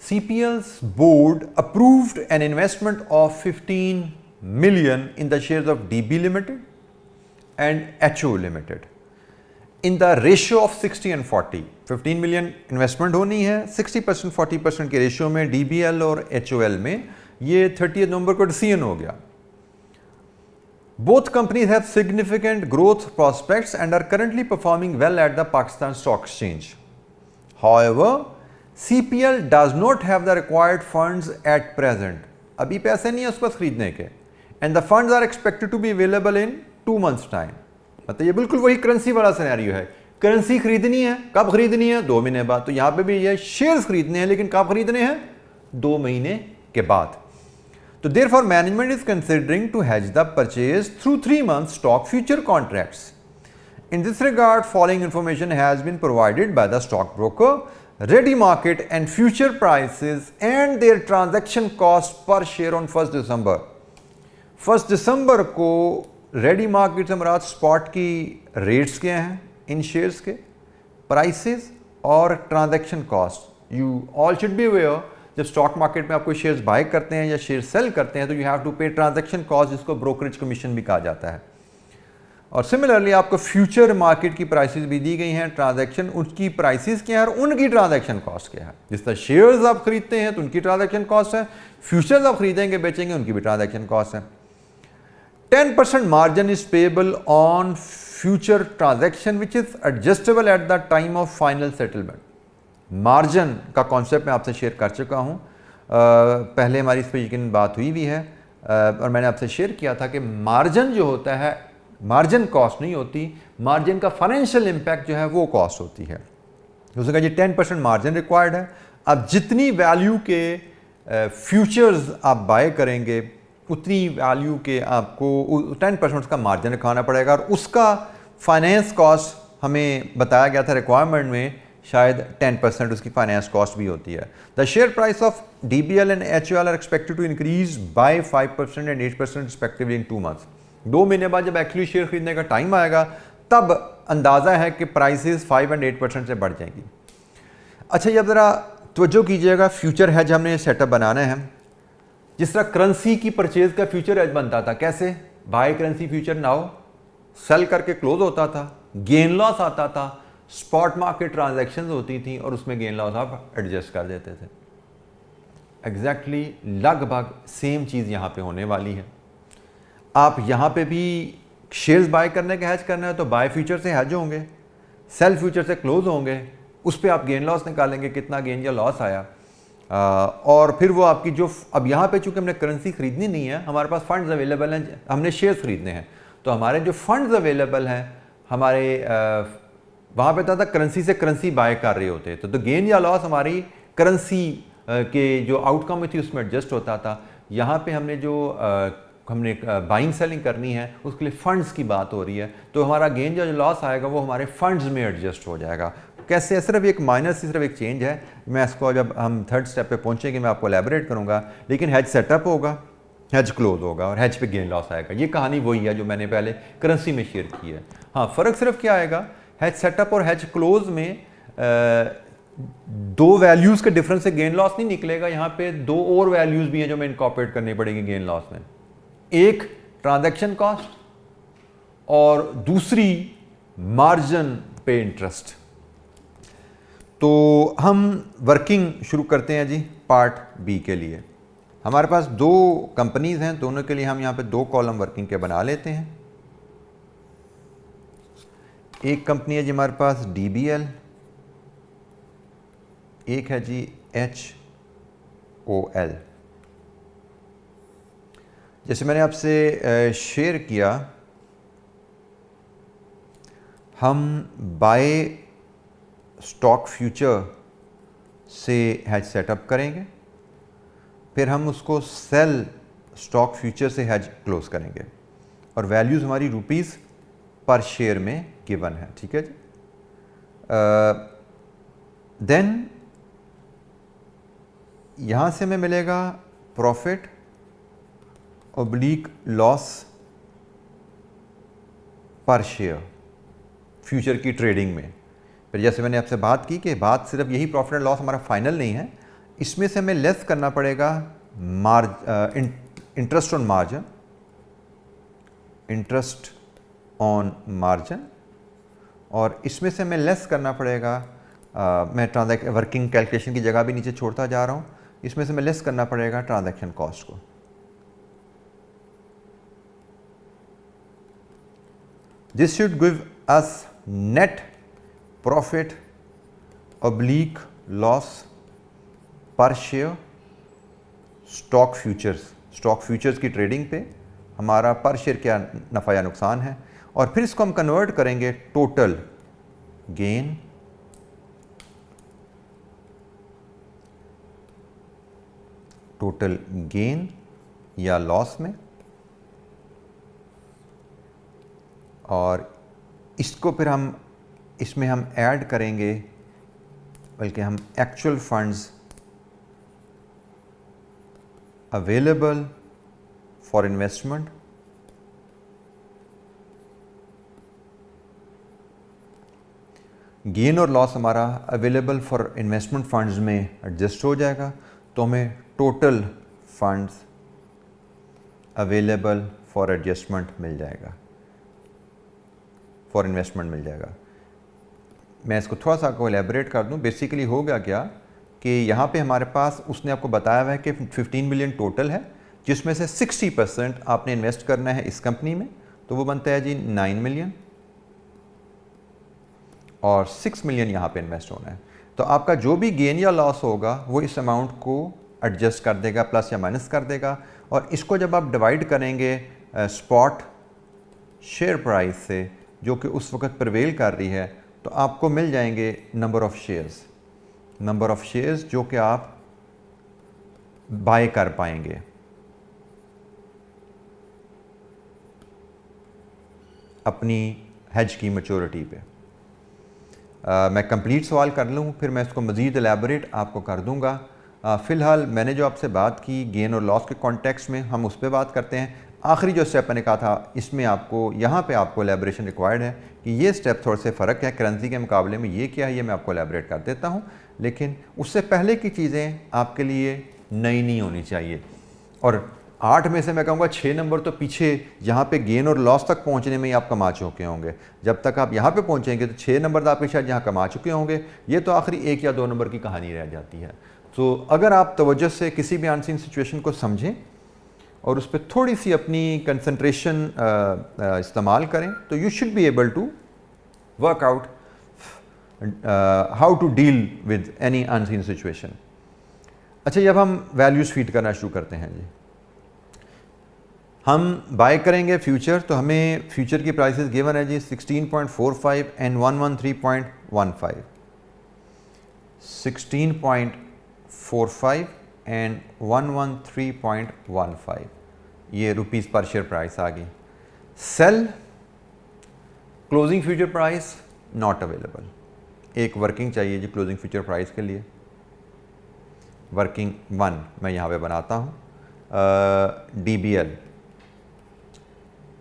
CPL's board approved an investment of 15 million in the shares of DB Limited and HO Limited in the ratio of 60 and 40। 15 million investment होनी है 60% 40% के रेशियो में DBL और HOL में। ये 30 नवंबर को डिसीजन हो गया। Both companies have significant growth prospects and are currently performing well at the Pakistan Stock Exchange. However, CPL does not have the required funds at present। अभी पैसे नहीं है उस पर खरीदने के, and the funds are expected to be available in 2 months time। मतलब ये बिल्कुल वही करेंसी वाला सिनेरियो है, करेंसी खरीदनी है, कब खरीदनी है? 2 महीने बाद। तो यहाँ पे भी ये शेयर्स खरीदने हैं, लेकिन कब खरीदने हैं? 2 महीने के बाद। तो therefore management is considering to hedge the purchase through 3 month stock future contracts। In this regard, following information has been provided by the stockbroker, ready market and future prices and their transaction cost per share on 1 December। 1 दिसंबर को ready market से मुराद spot की rates क्या हैं इन shares के, prices और transaction cost. You all should be aware, जब stock market में आप कोई शेयर्स बाय करते हैं या शेयर सेल करते हैं तो यू हैव टू पे ट्रांजैक्शन कॉस्ट, जिसको ब्रोकरेज कमीशन भी कहा जाता है। और सिमिलरली आपको फ्यूचर मार्केट की प्राइसेस भी दी गई हैं, ट्रांजैक्शन उनकी प्राइसेस क्या है और उनकी ट्रांजैक्शन कॉस्ट क्या है। जिस तरह शेयर्स आप खरीदते हैं तो उनकी ट्रांजैक्शन कॉस्ट है, फ्यूचर्स आप खरीदेंगे बेचेंगे उनकी भी ट्रांजैक्शन कॉस्ट है। 10% margin is payable on future transaction which is adjustable at the time of final settlement. Margin का कॉन्सेप्ट मैं आपसे शेयर कर चुका हूँ, पहले हमारी इस पर यकीन बात हुई भी है, और मैंने आपसे शेयर किया था कि मार्जिन जो होता है, मार्जिन कॉस्ट नहीं होती, मार्जिन का फाइनेंशियल इम्पैक्ट जो है वो कॉस्ट होती है। उसने कहा जी 10% मार्जिन रिक्वायर्ड है। अब जितनी वैल्यू के फ्यूचर्स आप बाय करेंगे उतनी वैल्यू के आपको 10% का मार्जिन रखाना पड़ेगा, और उसका फाइनेंस कॉस्ट हमें बताया गया था रिक्वायरमेंट में शायद 10% उसकी फाइनेंस कॉस्ट भी होती है। The share price of DBL and HUL are expected to increase by 5% and 8% respectively in 2 months. 2 महीने बाद जब एक्चुअली शेयर खरीदने का टाइम आएगा तब अंदाज़ा है कि प्राइसेस 5 एंड 8% से बढ़ जाएंगी। अच्छा, ये अब ज़रा तवज्जो कीजिएगा, फ्यूचर हेज हमने सेटअप बनाना है। जिस तरह करेंसी की परचेज का फ्यूचर हेज बनता था, कैसे? Buy currency future now, sell करके क्लोज होता था, गेन लॉस आता था, स्पॉट मार्केट ट्रांजैक्शंस होती थी और उसमें गेन लॉस आप एडजस्ट कर देते थे। एग्जैक्टली लगभग सेम चीज़ यहाँ पे होने वाली है। आप यहाँ पे भी शेयर्स बाय करने के हैज करना है तो बाय फ्यूचर से हैज होंगे, सेल फ्यूचर से क्लोज होंगे, उस पर आप गेन लॉस निकालेंगे, कितना गेन या लॉस आया, और फिर वो आपकी जो अब यहाँ पे चूंकि हमने करेंसी खरीदनी नहीं है, हमारे पास फंड्स अवेलेबल हैं, हमने शेयर्स खरीदने हैं, तो हमारे जो फंड्स अवेलेबल हैं हमारे वहाँ पे था करेंसी से करेंसी बाय कर रहे होते तो गेन या लॉस हमारी करेंसी के जो आउटकम थी उसमें एडजस्ट होता था। यहाँ पे हमने जो हमने बाइंग सेलिंग करनी है उसके लिए फंड्स की बात हो रही है, तो हमारा गेन या जो लॉस आएगा वो हमारे फंड्स में एडजस्ट हो जाएगा। कैसे? सिर्फ एक माइनर सी सिर्फ एक चेंज है, मैं इसको जब हम थर्ड स्टेप पे पहुँचेंगे मैं आपको एलैबोरेट करूँगा, लेकिन हेज सेटअप होगा, हेज क्लोज होगा और हेज पे गेन लॉस आएगा। ये कहानी वही है जो मैंने पहले करेंसी में शेयर की है। हाँ, फ़र्क सिर्फ क्या आएगा, हेज सेटअप और हेज क्लोज में दो वैल्यूज़ के डिफरेंस से गेन लॉस नहीं निकलेगा, यहाँ पे दो और वैल्यूज़ भी हैं जो मैं इनकॉर्पोरेट करनी पड़ेगी गेन लॉस में। एक ट्रांजैक्शन कॉस्ट और दूसरी मार्जिन पे इंटरेस्ट। तो हम वर्किंग शुरू करते हैं जी पार्ट बी के लिए। हमारे पास 2 कंपनीज हैं, दोनों के लिए हम यहाँ पे 2 कॉलम वर्किंग के बना लेते हैं। एक कंपनी है जी हमारे पास DBL, एक है जी HOL। जैसे मैंने आपसे शेयर किया, हम बाय स्टॉक फ्यूचर से हैज सेटअप करेंगे, फिर हम उसको सेल स्टॉक फ्यूचर से हैज क्लोज करेंगे और वैल्यूज़ हमारी रुपीज़ पर शेयर में गिवन है। ठीक है जी। देन यहाँ से हमें मिलेगा प्रॉफिट ऑब्लिक लॉस पर शेयर फ्यूचर की ट्रेडिंग में। फिर जैसे मैंने आपसे बात की कि बात सिर्फ यही प्रॉफिट एंड लॉस हमारा फाइनल नहीं है, इसमें से हमें लेस करना पड़ेगा interest on margin, interest on margin, और इसमें से हमें लेस करना पड़ेगा मैं वर्किंग कैलकुलेशन की जगह भी नीचे छोड़ता जा रहा हूँ, इसमें से हमें लेस करना पड़ेगा ट्रांजैक्शन कॉस्ट को। This should give us net profit oblique loss पर शेयर स्टॉक फ्यूचर्स की ट्रेडिंग पे हमारा पर शेयर क्या नफ़ा या नुकसान है, और फिर इसको हम कन्वर्ट करेंगे टोटल गेन या लॉस में, और इसको फिर हम इसमें हम ऐड करेंगे, बल्कि हम actual funds available for investment gain और लॉस हमारा अवेलेबल फॉर इन्वेस्टमेंट फंड्स में एडजस्ट हो जाएगा, तो हमें total funds available for adjustment मिल जाएगा, फॉर इन्वेस्टमेंट मिल जाएगा। मैं इसको थोड़ा सा आपको एलैबोरेट कर दूं। बेसिकली हो गया क्या कि यहाँ पे हमारे पास उसने आपको बताया हुआ है कि 15 मिलियन टोटल है, जिसमें से 60% आपने इन्वेस्ट करना है इस कंपनी में, तो वो बनता है जी 9 मिलियन, और 6 मिलियन यहाँ पे इन्वेस्ट होना है। तो आपका जो भी गेन या लॉस होगा वो इस अमाउंट को एडजस्ट कर देगा, प्लस या माइनस कर देगा, और इसको जब आप डिवाइड करेंगे स्पॉट शेयर प्राइस से जो कि उस वक्त प्रिवेल कर रही है, तो आपको मिल जाएंगे नंबर ऑफ़ शेयर्स जो कि आप बाय कर पाएंगे। अपनी हेज की मैच्योरिटी पे। मैं कंप्लीट सवाल कर लूँ फिर मैं इसको मज़ीद एलैबोरेट आपको कर दूँगा। फ़िलहाल मैंने जो आपसे बात की गेन और लॉस के कॉन्टेक्स्ट में हम उस पर बात करते हैं। आखिरी जो स्टेप मैंने कहा था इसमें आपको यहाँ पे आपको एलैबोरेशन रिक्वायर्ड है कि ये स्टेप थोड़े से फ़र्क है करेंसी के मुकाबले में, ये क्या है ये मैं आपको एलैबोरेट कर देता हूँ, लेकिन उससे पहले की चीज़ें आपके लिए नई नहीं होनी चाहिए। और 8 में से मैं कहूँगा 6 नंबर तो पीछे यहाँ पे गेन और लॉस तक पहुँचने में ही आप कमा चुके होंगे। जब तक आप यहाँ पे पहुँचेंगे तो 6 नंबर तो आपके शायद यहाँ कमा चुके होंगे, ये तो आखिरी 1 या 2 नंबर की कहानी रह जाती है। तो अगर आप तवज्जो से किसी भी अनसीन सिचुएशन को समझें और उस पर थोड़ी सी अपनी कंसंट्रेशन इस्तेमाल करें तो you should be able to work out how to deal with any unseen situation. अच्छा, जब हम वैल्यूज़ फीड करना शुरू करते हैं जी, हम बाय करेंगे फ्यूचर, तो हमें फ्यूचर की प्राइसेस गिवन है जी 16.45 एंड 113.15, 16.45 एंड 113.15, ये रुपीज़ पर शेयर प्राइस आ गई। Sell closing future price not available, एक वर्किंग चाहिए जी क्लोजिंग फ्यूचर प्राइस के लिए, वर्किंग 1 मैं यहाँ पे बनाता हूँ। DBL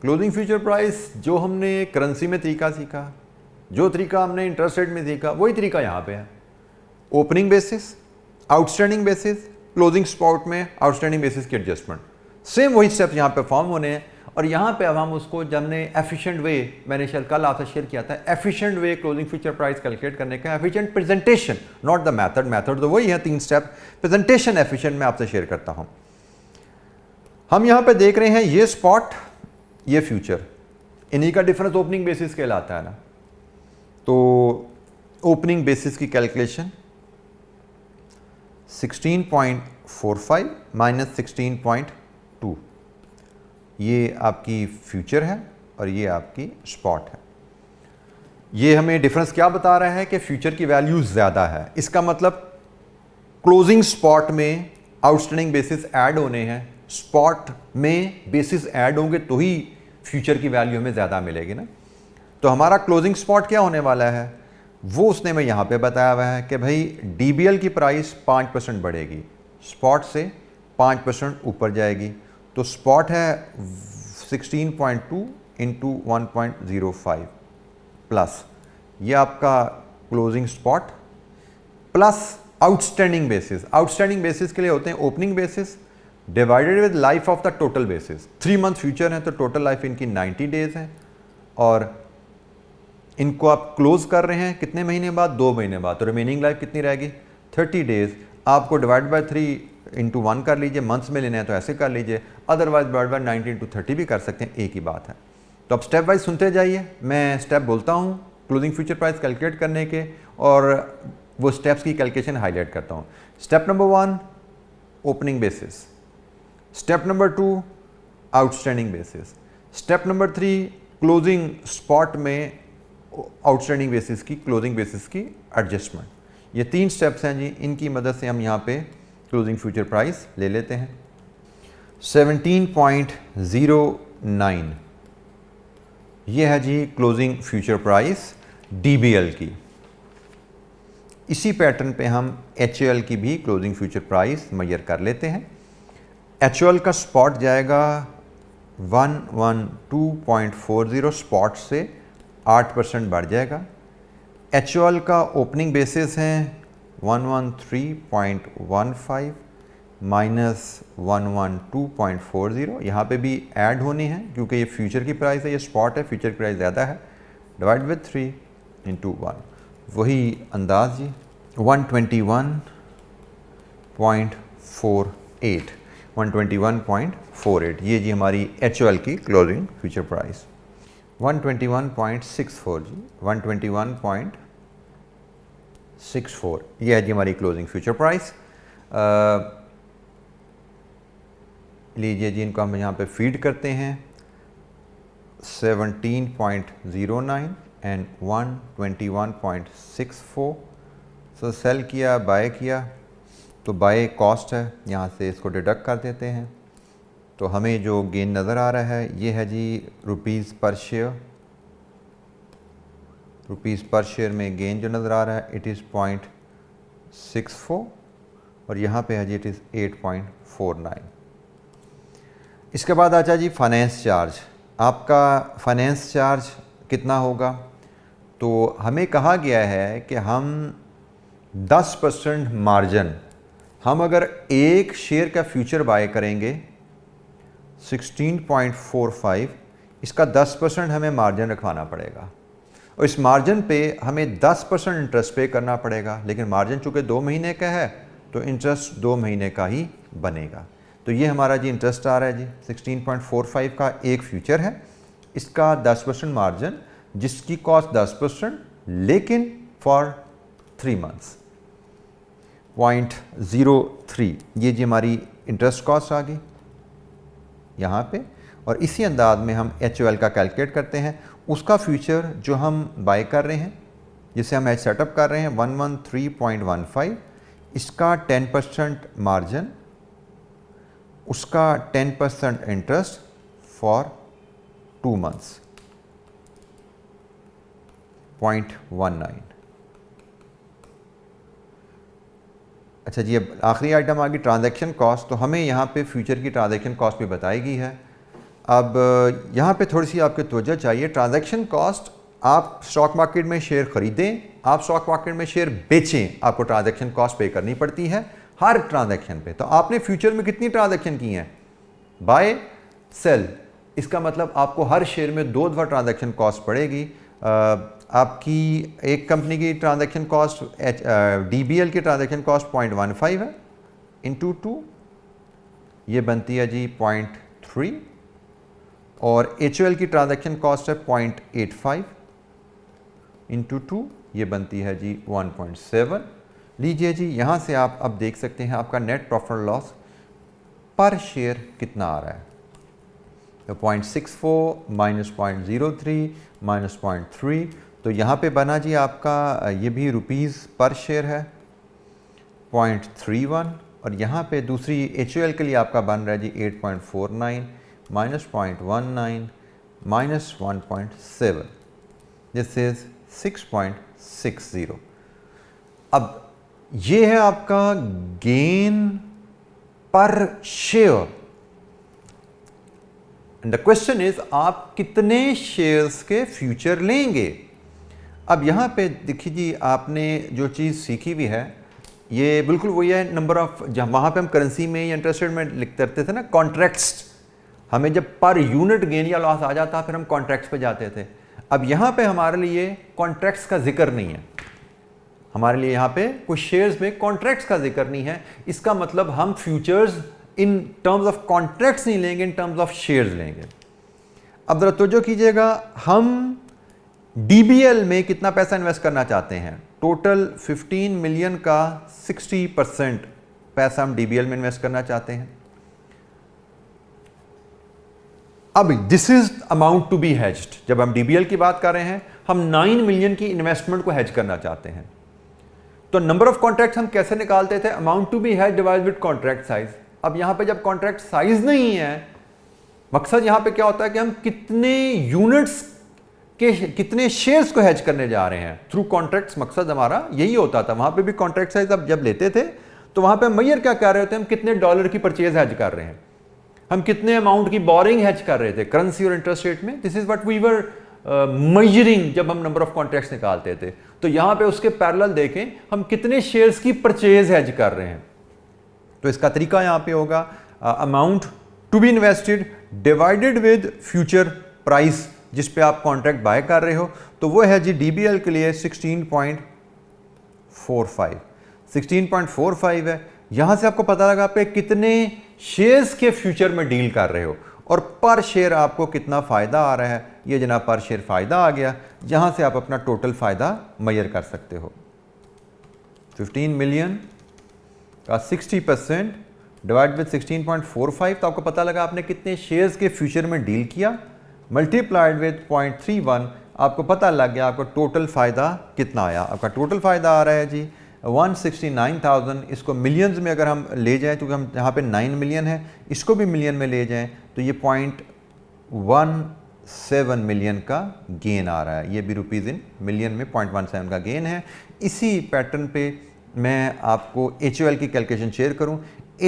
क्लोजिंग फ्यूचर प्राइस जो हमने करेंसी में तरीका सीखा, जो तरीका हमने इंटरेस्ट रेट में सीखा, वही तरीका यहाँ पे है। Opening basis, outstanding basis, closing spot में आउटस्टैंडिंग बेसिस की एडजस्टमेंट, सेम वही स्टेप यहाँ पे फॉर्म होने हैं। और यहाँ पे अब हम उसको जब हमने एफिशिएंट वे, मैंने शायद कल आपसे शेयर किया था, efficient way closing future price calculate करने का, efficient presentation not the method, method तो वही है 3 स्टेप, प्रेजेंटेशन एफिशिएंट मैं आपसे शेयर करता हूँ। हम यहाँ पे देख रहे हैं ये स्पॉट, ये फ्यूचर, इन्हीं का डिफरेंस ओपनिंग बेसिस कहलाता है ना। तो ओपनिंग बेसिस की कैलकुलेशन 16.45 माइनस 16.2, ये आपकी फ्यूचर है और ये आपकी स्पॉट है। ये हमें डिफरेंस क्या बता रहा है कि फ्यूचर की वैल्यू ज़्यादा है, इसका मतलब क्लोजिंग स्पॉट में आउटस्टैंडिंग बेसिस ऐड होने हैं, स्पॉट में बेसिस ऐड होंगे तो ही फ्यूचर की वैल्यू हमें ज़्यादा मिलेगी ना। तो हमारा क्लोजिंग स्पॉट क्या होने वाला है वो उसने में यहाँ पे बताया हुआ है कि भाई DBL की प्राइस 5% बढ़ेगी, स्पॉट से 5% ऊपर जाएगी। तो स्पॉट है 16.2 इंटू 1.05 प्लस ये आपका closing spot plus outstanding basis. Outstanding basis के लिए होते हैं opening basis divided with life of the total basis. 3 month future है तो टोटल लाइफ इनकी 90 डेज है और इनको आप क्लोज कर रहे हैं कितने महीने बाद, 2 महीने बाद, तो रिमेनिंग लाइफ कितनी रहेगी 30 डेज। आपको डिवाइड बाय 3 इंटू 1 कर लीजिए, मंथ्स में लेना है तो ऐसे कर लीजिए, अदरवाइज डिवाइड बाय 90 इंटू 30 भी कर सकते हैं, एक ही बात है। तो अब स्टेप वाइज सुनते जाइए, मैं स्टेप बोलता हूँ क्लोजिंग फ्यूचर प्राइस कैलकुलेट करने के और वो स्टेप्स की कैलकुलेशन हाईलाइट करता हूँ। Step number 1 opening basis, step number 2 outstanding basis, step number 3 closing spot में आउटस्टैंडिंग बेसिस की क्लोजिंग बेसिस की एडजस्टमेंट। ये 3 स्टेप्स हैं जी, इनकी मदद से हम यहाँ पे क्लोजिंग फ्यूचर प्राइस ले लेते हैं। 17.09 ये है जी क्लोजिंग फ्यूचर प्राइस DBL की। इसी पैटर्न पे हम HUL की भी क्लोजिंग फ्यूचर प्राइस मेजर कर लेते हैं। HUL का स्पॉट जाएगा 112.40, स्पॉट से 8% बढ़ जाएगा। HUL का ओपनिंग बेसिस है 113.15 माइनस 112.40, यहाँ पे भी ऐड होनी है क्योंकि ये फ्यूचर की प्राइस है, ये स्पॉट है, फ्यूचर की प्राइस ज़्यादा है, डिवाइड विद 3 इंटू 1, वही अंदाज जी 121.48, 121.48 ये जी हमारी HUL की क्लोजिंग फ्यूचर प्राइस। 121.64 जी, 121.64 ये है जी हमारी क्लोजिंग फ्यूचर प्राइस। लीजिए जी, इनको हम यहाँ पे फीड करते हैं 17.09 एंड 121.64। सो सेल किया, बाय किया, तो बाय कॉस्ट है, यहाँ से इसको डिडक्ट कर देते हैं तो हमें जो गेन नज़र आ रहा है ये है जी रुपीज़ पर शेयर रुपीज़ पर शेयर में गेन जो नज़र आ रहा है इट इज़ 0.64 और यहाँ पे है जी इट इज़ 8.49। इसके बाद अच्छा जी फाइनेंस चार्ज, आपका फाइनेंस चार्ज कितना होगा? तो हमें कहा गया है कि हम 10% मार्जिन, हम अगर एक शेयर का फ्यूचर बाय करेंगे 16.45, इसका 10% हमें मार्जिन रखवाना पड़ेगा और इस मार्जिन पे हमें 10% इंटरेस्ट पे करना पड़ेगा, लेकिन मार्जिन चूँकि 2 महीने का है तो इंटरेस्ट 2 महीने का ही बनेगा। तो ये हमारा जी इंटरेस्ट आ रहा है जी 16.45 का एक फ्यूचर है, इसका 10% मार्जिन जिसकी कॉस्ट 10% लेकिन फॉर 3 मंथ्स 0.03, ये जी हमारी इंटरेस्ट कॉस्ट आ गई यहाँ पे। और इसी अंदाज में हम HOL का कैलकुलेट करते हैं, उसका फ्यूचर जो हम बाय कर रहे हैं जिसे हम सेटअप कर रहे हैं 113.15, इसका 10% मार्जिन, उसका 10% इंटरेस्ट फॉर 2 मंथ्स 0.19। अच्छा जी, अब आखिरी आइटम आ गई ट्रांजैक्शन कॉस्ट। तो हमें यहाँ पे फ्यूचर की ट्रांजैक्शन कॉस्ट भी बताई गई है। अब यहाँ पे थोड़ी सी आपके तवज्जो चाहिए। ट्रांजैक्शन कॉस्ट, आप स्टॉक मार्केट में शेयर खरीदें, आप स्टॉक मार्केट में शेयर बेचें, आपको ट्रांजैक्शन कॉस्ट पे करनी पड़ती है हर ट्रांजैक्शन पे। तो आपने फ्यूचर में कितनी ट्रांजैक्शन की हैं? बाय सेल, इसका मतलब आपको हर शेयर में 2 दफ़ा ट्रांजैक्शन कॉस्ट पड़ेगी। आपकी एक कंपनी की ट्रांजैक्शन कॉस्ट DBL की ट्रांजैक्शन कॉस्ट 0.15 है इंटू 2, ये बनती है जी 0.3, और HOL की ट्रांजैक्शन कॉस्ट है 0.85 इंटू 2, ये बनती है जी 1.7। लीजिए जी, यहाँ से आप अब देख सकते हैं आपका नेट प्रॉफिट लॉस पर शेयर कितना आ रहा है। तो 0.64 माइनस 0.03 माइनस 0.3, तो यहाँ पे बना जी आपका ये भी रुपीज़ पर शेयर है 0.31, और यहाँ पे दूसरी HOL के लिए आपका बन रहा है जी 8.49 माइनस 0.19 माइनस 1.7, दिस इज 6.60। अब ये है आपका गेन पर share. And the question is आप कितने शेयर्स के फ्यूचर लेंगे। अब यहाँ पे देखिए जी, आपने जो चीज़ सीखी हुई है ये बिल्कुल वही है नंबर ऑफ, जहाँ वहाँ पे हम करेंसी में या इंटरेस्ट रेट में लिख करते थे ना कॉन्ट्रैक्ट्स, हमें जब पर यूनिट गेन या लॉस आ जाता फिर हम कॉन्ट्रैक्ट्स पे जाते थे। अब यहाँ पे हमारे लिए कॉन्ट्रैक्ट्स का जिक्र नहीं है, हमारे लिए यहाँ पे कुछ शेयर्स में कॉन्ट्रैक्ट्स का जिक्र नहीं है। इसका मतलब हम futures in terms of contracts नहीं लेंगे, इन टर्म्स ऑफ शेयर्स लेंगे। अब जरा तवज्जो कीजिएगा, हम DBL में कितना पैसा इन्वेस्ट करना चाहते हैं? टोटल 15 मिलियन का 60% पैसा हम DBL में इन्वेस्ट करना चाहते हैं। अब this is amount to be hedged. जब हम DBL की बात कर रहे हैं, हम 9 मिलियन की इन्वेस्टमेंट को हेज करना चाहते हैं। तो नंबर ऑफ कॉन्ट्रैक्ट्स हम कैसे निकालते थे? Amount to be hedge divide with contract size. अब यहां पे जब कॉन्ट्रैक्ट साइज नहीं है, मकसद यहां पे क्या होता है कि हम कितने यूनिट्स के कितने शेयर्स को हेज करने जा रहे हैं थ्रू कॉन्ट्रैक्ट्स। मकसद हमारा यही होता था। वहां पे भी कॉन्ट्रैक्ट साइज अब जब लेते थे तो वहां पे मेजर क्या कर रहे होते हैं, हम कितने डॉलर की परचेज हेज कर रहे हैं, हम कितने अमाउंट की बोरिंग हेज कर रहे थे करेंसी और इंटरेस्ट रेट में। This is what we were measuring जब हम नंबर ऑफ कॉन्ट्रैक्ट्स निकालते थे। तो यहां पे उसके पैरेलल देखें हम कितने शेयर्स की परचेज हेज कर रहे हैं। तो इसका तरीका यहां पे होगा amount to be invested divided with future price जिस पे आप कॉन्ट्रैक्ट बाय कर रहे हो। तो वो है जी DBL के लिए 16.45 है। यहां से आपको पता लगा पे कितने शेयर्स के फ्यूचर में डील कर रहे हो और पर शेयर आपको कितना फायदा आ रहा है। ये जनाब पर शेयर फायदा आ गया, जहां से आप अपना टोटल फायदा मेजर कर सकते हो। 15 मिलियन का 60% डिवाइड विद 16.45, तो आपको पता लगा आपने कितने शेयर्स के फ्यूचर में डील किया, मल्टीप्लाइड विद 0.31, आपको पता लग गया आपको टोटल फ़ायदा कितना आया। आपका टोटल फ़ायदा आ रहा है जी 169,000। इसको मिलियंस में अगर हम ले जाएं, क्योंकि हम यहाँ पे 9 मिलियन है, इसको भी मिलियन में ले जाएं तो ये 0.1 0.17 मिलियन का गेन आ रहा है। ये भी रुपीज़ इन मिलियन में 0.17 का गेन है। इसी पैटर्न पे मैं आपको HUL की कैलकुलेशन शेयर करूं।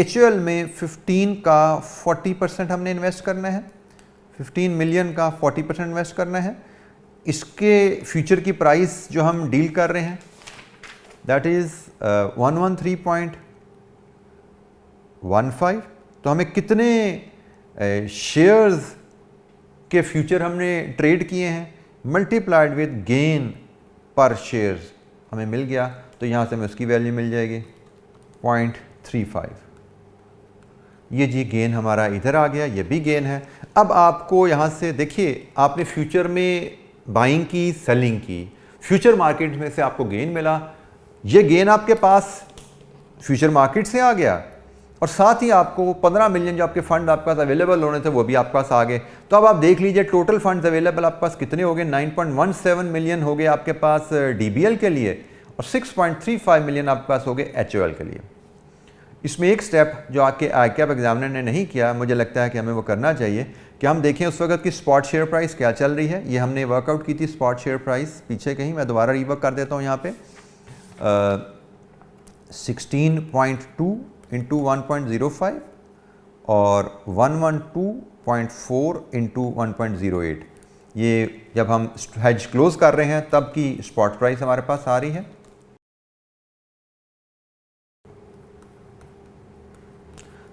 HUL में 15 का 40% हमने इन्वेस्ट करना है, 15 मिलियन का 40% इन्वेस्ट करना है। इसके फ्यूचर की प्राइस जो हम डील कर रहे हैं दैट इज़ 113.15। तो हमें कितने शेयर्स के फ्यूचर हमने ट्रेड किए हैं मल्टीप्लाइड विद गेन पर शेयर्स हमें मिल गया, तो यहाँ से हमें उसकी वैल्यू मिल जाएगी 0.35। ये जी गेन हमारा इधर आ गया, ये भी गेन है। अब आपको यहाँ से देखिए, आपने फ्यूचर में बाइंग की, सेलिंग की, फ्यूचर मार्केट में से आपको गेन मिला। ये गेन आपके पास फ्यूचर मार्केट से आ गया और साथ ही आपको 15 मिलियन जो आपके फंड आपके पास अवेलेबल होने थे वो भी आपके पास आ गए। तो अब आप देख लीजिए टोटल फंड्स अवेलेबल आपके पास कितने हो गए। 9.17 मिलियन हो गए आपके पास DBL के लिए और 6.35 मिलियन आपके पास हो गए HUL के लिए। इसमें एक स्टेप जो आपके ICAP एग्जामिनर ने नहीं किया, मुझे लगता है कि हमें वो करना चाहिए कि हम देखें उस वक्त की स्पॉट शेयर प्राइस क्या चल रही है। ये हमने वर्कआउट की थी स्पॉट शेयर प्राइस पीछे कहीं, मैं दोबारा रिवर्क कर देता हूँ यहाँ पे 16.2 इंटू 1.05 और 112.4 इंटू 1.08। ये जब हम हेज क्लोज कर रहे हैं तब की स्पॉट प्राइस हमारे पास आ रही है।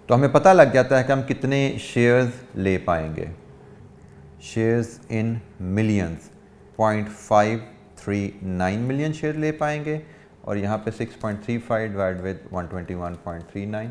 तो हमें पता लग जाता है कि हम कितने शेयर्स ले पाएंगे। Shares in millions 0.539 million share ले पाएंगे और यहाँ पे 6.35 डिवाइड विद 121.39